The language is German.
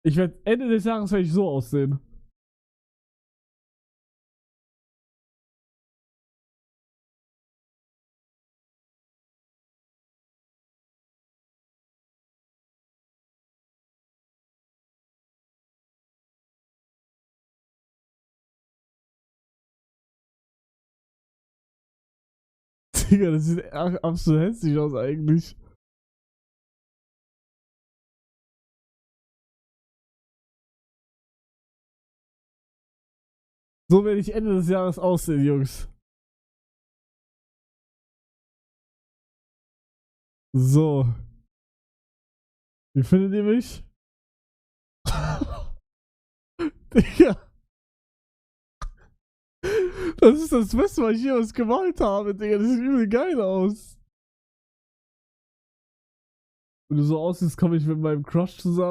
Ich werde Ende des Jahres werde ich so aussehen. Digga, das sieht absolut hässlich aus eigentlich. So werde ich Ende des Jahres aussehen, Jungs. So. Wie findet ihr mich? Digga. Das ist das Beste, was ich jemals gemalt habe, Digga. Das sieht übel geil aus. Wenn du so aussiehst, komme ich mit meinem Crush zusammen.